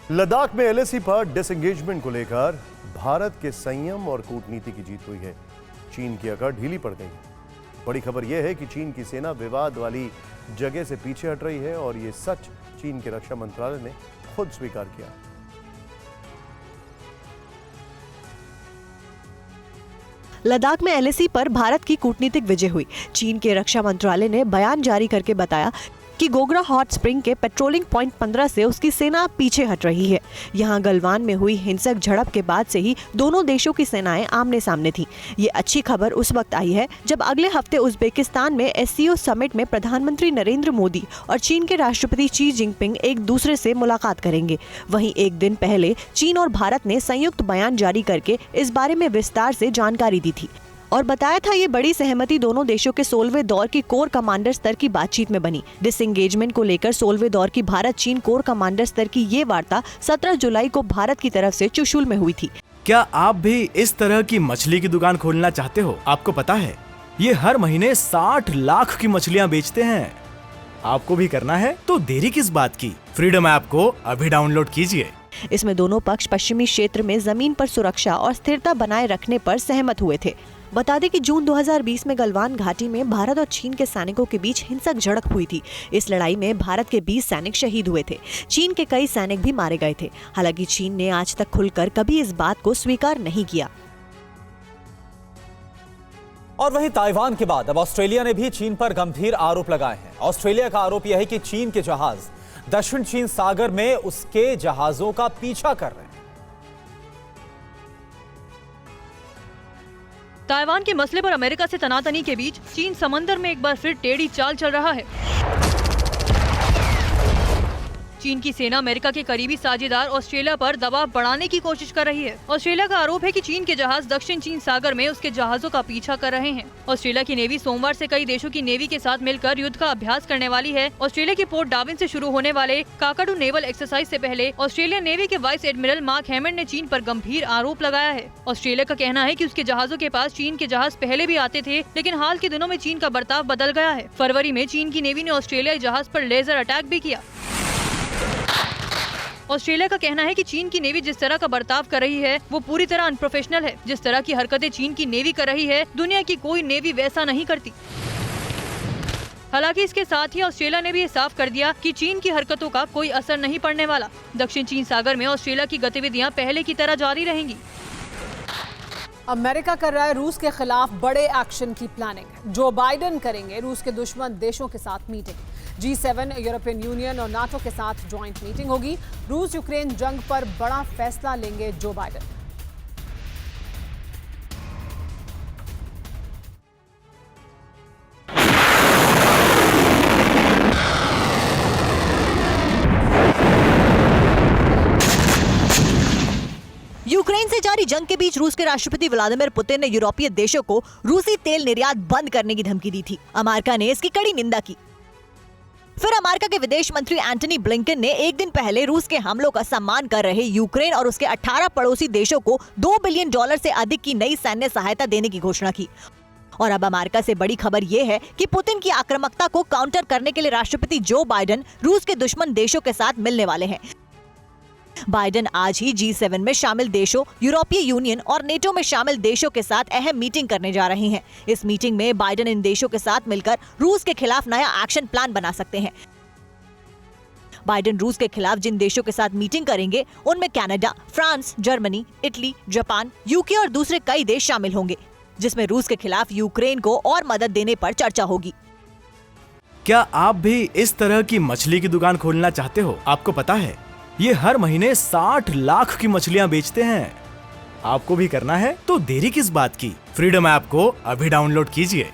लद्दाख में एलएसी पर डिसएंगेजमेंट को लेकर भारत के संयम और कूटनीति की जीत हुई है। चीन की अकड़ ढीली पड़ गई है। बड़ी खबर यह है कि चीन की सेना विवाद वाली जगह से पीछे हट रही है और यह सच चीन के रक्षा मंत्रालय ने खुद स्वीकार किया। लद्दाख में एलएसी पर भारत की कूटनीतिक विजय हुई। चीन के रक्षा मंत्रालय ने बयान जारी करके बताया कि गोगरा हॉट स्प्रिंग के पेट्रोलिंग पॉइंट 15 से उसकी सेना पीछे हट रही है। यहां गलवान में हुई हिंसक झड़प के बाद से ही दोनों देशों की सेनाएं आमने सामने थीं। ये अच्छी खबर उस वक्त आई है जब अगले हफ्ते उज्बेकिस्तान में एससीओ समिट में प्रधानमंत्री नरेंद्र मोदी और चीन के राष्ट्रपति शी जिनपिंग एक दूसरे से मुलाकात करेंगे। वहीं एक दिन पहले चीन और भारत ने संयुक्त बयान जारी करके इस बारे में विस्तार से जानकारी दी थी और बताया था ये बड़ी सहमति दोनों देशों के 16वें दौर की कोर कमांडर स्तर की बातचीत में बनी। डिसएंगेजमेंट को लेकर 16वें दौर की भारत चीन कोर कमांडर स्तर की ये वार्ता 17 जुलाई को भारत की तरफ से चुशुल में हुई थी। क्या आप भी इस तरह की मछली की दुकान खोलना चाहते हो? आपको पता है ये हर महीने 60 लाख की मछलियाँ बेचते हैं। आपको भी करना है तो देरी किस बात की? फ्रीडम ऐप को अभी डाउनलोड कीजिए। इसमें दोनों पक्ष पश्चिमी क्षेत्र में जमीन पर सुरक्षा और स्थिरता बनाए रखने पर सहमत हुए थे। बता दें कि जून 2020 में गलवान घाटी में भारत और चीन के सैनिकों के बीच हिंसक झड़प हुई थी। इस लड़ाई में भारत के 20 सैनिक शहीद हुए थे। चीन के कई सैनिक भी मारे गए थे। हालांकि चीन ने आज तक खुलकर कभी इस बात को स्वीकार नहीं किया। और वहीं ताइवान के बाद अब ऑस्ट्रेलिया ने भी चीन पर गंभीर आरोप लगाए हैं। ऑस्ट्रेलिया का आरोप यह है कि चीन के जहाज दक्षिण चीन सागर में उसके जहाजों का पीछा कर रहे हैं। ताइवान के मसले पर अमेरिका से तनातनी के बीच चीन समंदर में एक बार फिर टेढ़ी चाल चल रहा है। चीन की सेना अमेरिका के करीबी साझेदार ऑस्ट्रेलिया पर दबाव बढ़ाने की कोशिश कर रही है। ऑस्ट्रेलिया का आरोप है कि चीन के जहाज दक्षिण चीन सागर में उसके जहाजों का पीछा कर रहे हैं। ऑस्ट्रेलिया की नेवी सोमवार से कई देशों की नेवी के साथ मिलकर युद्ध का अभ्यास करने वाली है। ऑस्ट्रेलिया की पोर्ट डार्विन से शुरू होने वाले काकाडू नेवल एक्सरसाइज से पहले ऑस्ट्रेलियन नेवी के वाइस एडमिरल मार्क हैमंड ने चीन पर गंभीर आरोप लगाया है। ऑस्ट्रेलिया का कहना है कि उसके जहाजों के पास चीन के जहाज पहले भी आते थे, लेकिन हाल के दिनों में चीन का बर्ताव बदल गया है। फरवरी में चीन की नेवी ने ऑस्ट्रेलियाई जहाज पर लेजर अटैक भी किया। ऑस्ट्रेलिया का कहना है कि चीन की नेवी जिस तरह का बर्ताव कर रही है वो पूरी तरह अनप्रोफेशनल है। जिस तरह की हरकतें चीन की नेवी कर रही है, दुनिया की कोई नेवी वैसा नहीं करती। हालांकि इसके साथ ही ऑस्ट्रेलिया ने भी ये साफ कर दिया कि चीन की हरकतों का कोई असर नहीं पड़ने वाला। दक्षिण चीन सागर में ऑस्ट्रेलिया की गतिविधियां पहले की तरह जारी रहेंगी। अमेरिका कर रहा है रूस के खिलाफ बड़े एक्शन की प्लानिंग। जो बाइडेन करेंगे रूस के दुश्मन देशों के साथ मीटिंग। G7, यूरोपियन यूनियन और नाटो के साथ ज्वाइंट मीटिंग होगी। रूस यूक्रेन जंग पर बड़ा फैसला लेंगे जो बाइडेन। यूक्रेन से जारी जंग के बीच रूस के राष्ट्रपति व्लादिमीर पुतिन ने यूरोपीय देशों को रूसी तेल निर्यात बंद करने की धमकी दी थी। अमेरिका ने इसकी कड़ी निंदा की। फिर अमेरिका के विदेश मंत्री एंटनी ब्लिंकन ने एक दिन पहले रूस के हमलों का सम्मान कर रहे यूक्रेन और उसके 18 पड़ोसी देशों को $2 बिलियन से अधिक की नई सैन्य सहायता देने की घोषणा की। और अब अमेरिका से बड़ी खबर यह है कि पुतिन की आक्रामकता को काउंटर करने के लिए राष्ट्रपति जो बाइडेन रूस के दुश्मन देशों के साथ मिलने वाले हैं। बाइडेन आज ही G7 में शामिल देशों, यूरोपीय यूनियन और नेटो में शामिल देशों के साथ अहम मीटिंग करने जा रहे हैं। इस मीटिंग में बाइडेन इन देशों के साथ मिलकर रूस के खिलाफ नया एक्शन प्लान बना सकते हैं। बाइडेन रूस के खिलाफ जिन देशों के साथ मीटिंग करेंगे उनमें Canada, France, Germany, Italy, Japan, UK और दूसरे कई देश शामिल होंगे, जिसमें रूस के खिलाफ यूक्रेन को और मदद देने पर चर्चा होगी। क्या आप भी इस तरह की मछली की दुकान खोलना चाहते हो? आपको पता है ये हर महीने 60 लाख की मछलियाँ बेचते हैं। आपको भी करना है तो देरी किस बात की? फ्रीडम ऐप को अभी डाउनलोड कीजिए।